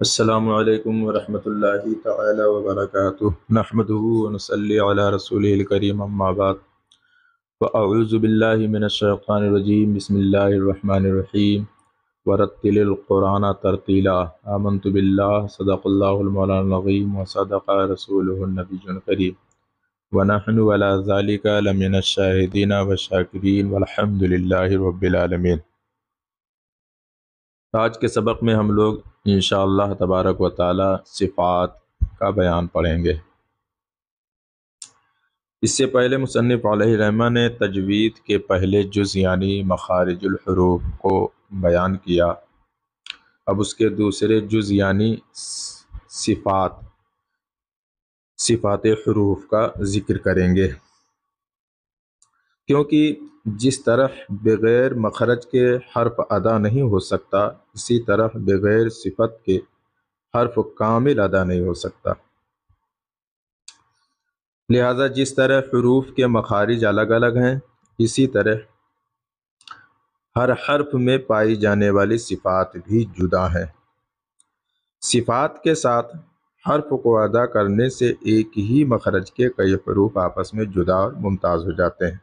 السلام علیکم ورحمۃ اللہ تعالی وبرکاتہ نحمدہ ونصلی علی رسولہ الکریم اما بعد فاعوذ باللہ من الشیطان الرجیم بسم اللہ الرحمن الرحیم ورتل القرآن ترتیلا آمنت باللہ صدق اللہ المولانا العظیم وصدق رسولہ النبی الکریم ونحن علی ذلک لمن الشاہدین والشاکرین والحمد للہ رب العالمین۔ آج کے سبق میں ہم لوگ انشاءاللہ تبارک و تعالی صفات کا بیان پڑھیں گے۔ اس سے پہلے مصنف علیہ رحمہ نے تجوید کے پہلے جز یعنی مخارج الحروف کو بیان کیا۔ اب اس کے دوسرے جز یعنی صفات حروف کا ذکر کریں گے، کیونکہ جس طرح بغیر مخرج کے حرف ادا نہیں ہو سکتا، اسی طرح بغیر صفت کے حرف کامل ادا نہیں ہو سکتا۔ لہذا جس طرح حروف کے مخارج الگ الگ ہیں، اسی طرح ہر حرف میں پائی جانے والی صفات بھی جدا ہیں۔ صفات کے ساتھ حرف کو ادا کرنے سے ایک ہی مخرج کے کئی حروف آپس میں جدا اور ممتاز ہو جاتے ہیں۔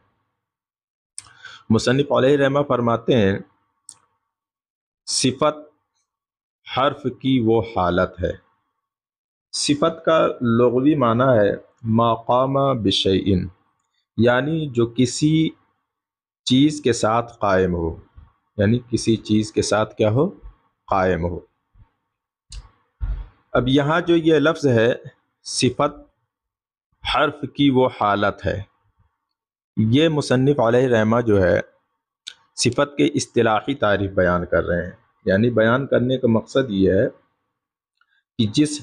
مصنف علیہ رحمہ فرماتے ہیں، صفت حرف کی وہ حالت ہے۔ صفت کا لغوی معنی ہے ما قام بشیء، یعنی جو کسی چیز کے ساتھ قائم ہو، یعنی کسی چیز کے ساتھ کیا ہو؟ قائم ہو۔ اب یہاں جو یہ لفظ ہے صفت حرف کی وہ حالت ہے، یہ مصنف علیہ رحمہ جو ہے صفت کے اصطلاحی تعریف بیان کر رہے ہیں، یعنی بیان کرنے کا مقصد یہ ہے کہ جس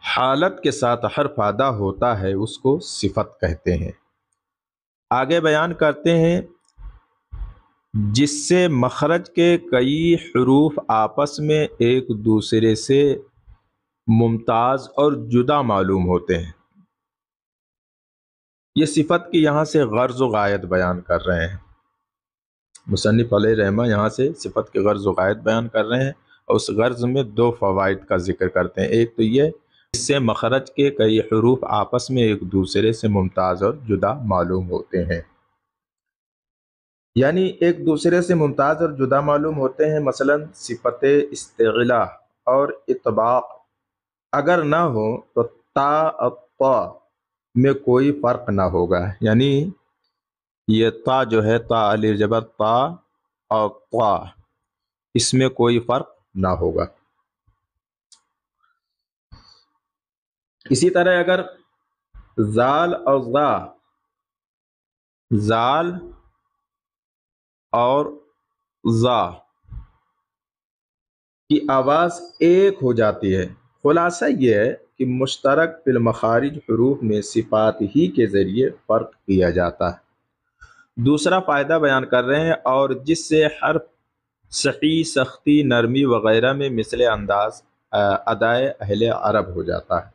حالت کے ساتھ حرف ادا ہوتا ہے اس کو صفت کہتے ہیں۔ آگے بیان کرتے ہیں، جس سے مخرج کے کئی حروف آپس میں ایک دوسرے سے ممتاز اور جدا معلوم ہوتے ہیں۔ یہ صفت کی یہاں سے غرض و غایت بیان کر رہے ہیں۔ مصنف علیہ رحمہ یہاں سے صفت کے غرض و غایت بیان کر رہے ہیں، اور اس غرض میں دو فوائد کا ذکر کرتے ہیں۔ ایک تو یہ، اس سے مخرج کے کئی حروف آپس میں ایک دوسرے سے ممتاز اور جدا معلوم ہوتے ہیں، یعنی ایک دوسرے سے ممتاز اور جدا معلوم ہوتے ہیں۔ مثلا صفت استعلا اور اطباق اگر نہ ہو تو تا اور طا میں کوئی فرق نہ ہوگا، یعنی یہ تا جو ہے تا علی جبر تا اور طا، اس میں کوئی فرق نہ ہوگا۔ اسی طرح اگر زال اور ذا، زال اور ذا کی آواز ایک ہو جاتی ہے۔ خلاصہ یہ ہے کہ مشترک فی المخارج حروف میں صفات ہی کے ذریعے فرق کیا جاتا ہے۔ دوسرا فائدہ بیان کر رہے ہیں، اور جس سے حرف صحیح، سختی، نرمی وغیرہ میں مثل انداز ادائے اہل عرب ہو جاتا ہے۔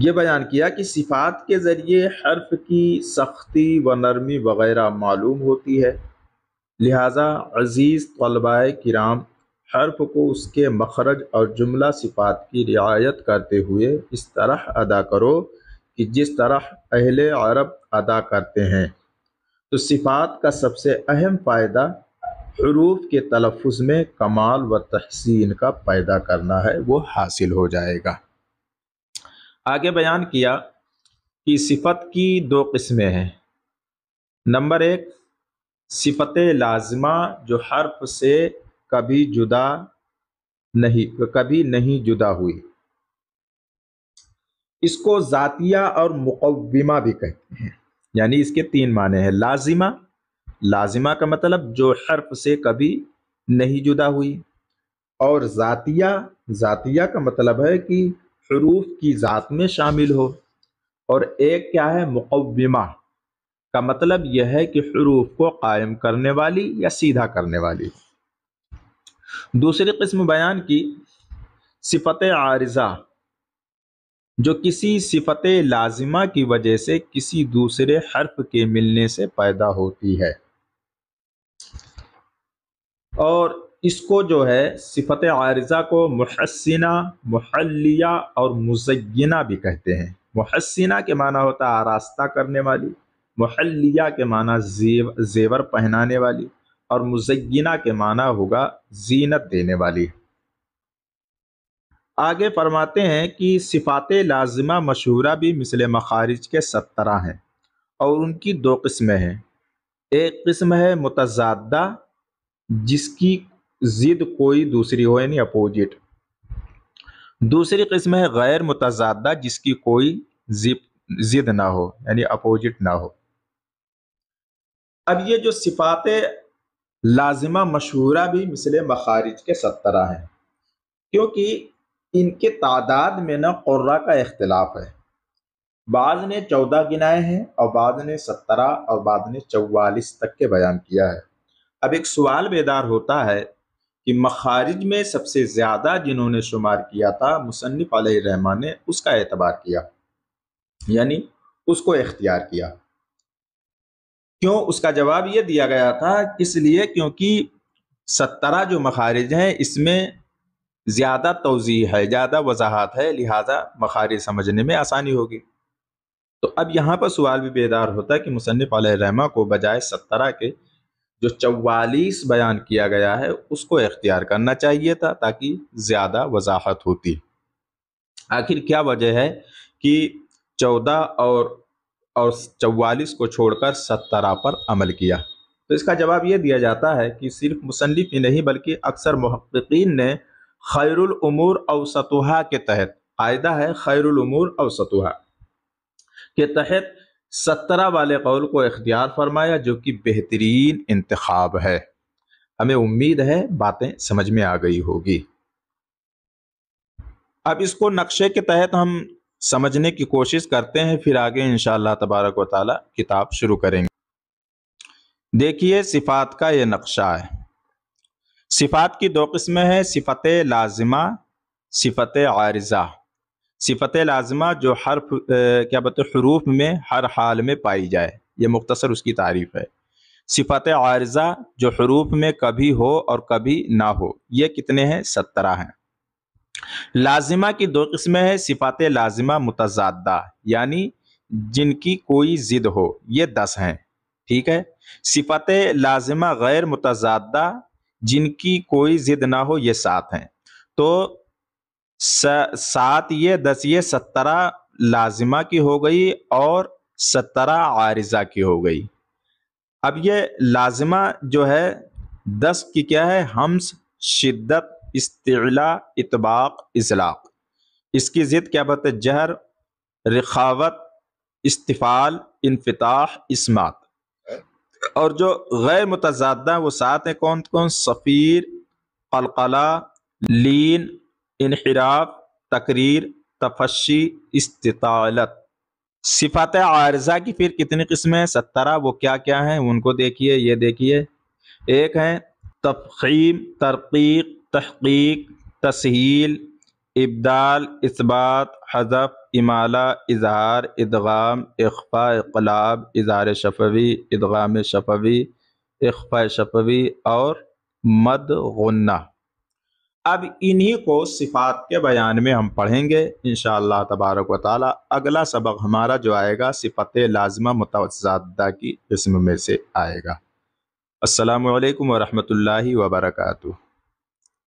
یہ بیان کیا کہ صفات کے ذریعے حرف کی سختی و نرمی وغیرہ معلوم ہوتی ہے، لہذا عزیز طلباء کرام حرف کو اس کے مخرج اور جملہ صفات کی رعایت کرتے ہوئے اس طرح ادا کرو کہ جس طرح اہل عرب ادا کرتے ہیں، تو صفات کا سب سے اہم فائدہ حروف کے تلفظ میں کمال و تحسین کا پیدا کرنا ہے، وہ حاصل ہو جائے گا۔ آگے بیان کیا کہ صفت کی دو قسمیں ہیں۔ نمبر ایک، صفت لازمہ جو حرف سے کبھی نہیں جدا ہوئی، اس کو ذاتیہ اور مقومہ بھی کہتے ہیں، یعنی اس کے تین معنی ہیں۔ لازمہ کا مطلب جو حرف سے کبھی نہیں جدا ہوئی، اور ذاتیہ کا مطلب ہے کہ حروف کی ذات میں شامل ہو، اور ایک کیا ہے؟ مقومہ کا مطلب یہ ہے کہ حروف کو قائم کرنے والی یا سیدھا کرنے والی۔ دوسری قسم بیان کی صفت عارضہ، جو کسی صفت لازمہ کی وجہ سے کسی دوسرے حرف کے ملنے سے پیدا ہوتی ہے، اور اس کو جو ہے صفت عارضہ کو محسنہ، محلیہ اور مزینہ بھی کہتے ہیں۔ محسنہ کے معنی ہوتا ہے آراستہ کرنے والی، محلیہ کے معنی زیور پہنانے والی، اور مزینہ کے معنی ہوگا زینت دینے والی۔ آگے فرماتے ہیں کہ صفات لازمہ مشہورہ بھی مثل مخارج کے 17 ہیں، اور ان کی 2 قسمیں ہیں۔ ایک قسم ہے متضادہ، جس کی ضد کوئی دوسری ہو، یعنی اپوزٹ۔ دوسری قسم ہے غیر متضادہ، جس کی کوئی ضد نہ ہو، یعنی اپوزٹ نہ ہو۔ اب یہ جو صفات لازمہ مشہورہ بھی مثل مخارج کے 17 ہیں، کیونکہ ان کے تعداد میں نہ قرہ کا اختلاف ہے۔ بعض نے 14 گنائے ہیں، اور بعض نے 17، اور بعض نے 44 تک کے بیان کیا ہے۔ اب ایک سوال بیدار ہوتا ہے کہ مخارج میں سب سے زیادہ جنہوں نے شمار کیا تھا مصنف علیہ الرحمہ نے اس کا اعتبار کیا، یعنی اس کو اختیار کیا۔ کیوں؟ اس کا جواب یہ دیا گیا تھا، اس لیے کیونکہ 17 جو مخارج ہیں اس میں زیادہ توضیح ہے، زیادہ وضاحت ہے، لہذا مخارج سمجھنے میں آسانی ہوگی۔ تو اب یہاں پر سوال بھی بیدار ہوتا ہے کہ مصنف علیہ الرحمہ کو بجائے 17 کے جو 44 بیان کیا گیا ہے اس کو اختیار کرنا چاہیے تھا، تاکہ زیادہ وضاحت ہوتی۔ آخر کیا وجہ ہے کہ 14 اور 44 کو چھوڑ کر 17 پر عمل کیا؟ تو اس کا جواب یہ دیا جاتا ہے کہ صرف مصنف ہی نہیں بلکہ اکثر محققین نے خیر الامور اوسطھا کے تحت، قاعدہ ہے خیر الامور اوسطھا کے تحت 17 والے قول کو اختیار فرمایا، جو کہ بہترین انتخاب ہے۔ ہمیں امید ہے باتیں سمجھ میں آ گئی ہوگی۔ اب اس کو نقشے کے تحت ہم سمجھنے کی کوشش کرتے ہیں، پھر آگے انشاءاللہ تبارک و تعالی کتاب شروع کریں گے۔ دیکھیے صفات کا یہ نقشہ ہے۔ صفات کی 2 قسمیں ہیں، صفت لازمہ، صفت عارضہ۔ صفت لازمہ جو حروف میں ہر حال میں پائی جائے، یہ مختصر اس کی تعریف ہے۔ صفت عارضہ جو حروف میں کبھی ہو اور کبھی نہ ہو، یہ کتنے ہیں؟ 17 ہیں۔ لازمہ کی 2 قسمیں ہیں، صفات لازمہ متضادہ، یعنی جن کی کوئی ضد ہو، یہ 10 ہیں، ٹھیک ہے۔ صفت لازمہ غیر متضادہ جن کی کوئی ضد نہ ہو، یہ 7 ہیں۔ تو 7 یہ 10 یہ 17 لازمہ کی ہو گئی اور 17 عارضہ کی ہو گئی۔ اب یہ لازمہ جو ہے 10 کی کیا ہے؟ حمز، شدت، استعلاء، اطباق، اطلاق۔ اس کی ضد کیا بات ہے؟ جہر، رخاوت، استفال، انفتاح، اسمات۔ اور جو غیر متضادہ وہ 7 ہیں، کون کون؟ صفیر، قلقلہ، لین، انحراف، تقریر، تفشی، استطالت۔ صفات عارضہ کی پھر کتنی قسمیں ہیں؟ 17۔ وہ کیا کیا ہیں ان کو دیکھیے، یہ دیکھیے۔ ایک ہے تفخیم، ترقیق، تحقیق، تسہیل، ابدال، اثبات، حذف، امالہ، اظہار، ادغام، اخفاء، اقلاب، اظہار شفوی، ادغام شفوی، اخفاء شفوی اور مد غنہ۔ اب انہی کو صفات کے بیان میں ہم پڑھیں گے انشاءاللہ تبارک و تعالی۔ اگلا سبق ہمارا جو آئے گا صفت لازمہ متضادہ کی قسم میں سے آئے گا۔ السلام علیکم ورحمۃ اللہ وبرکاتہ۔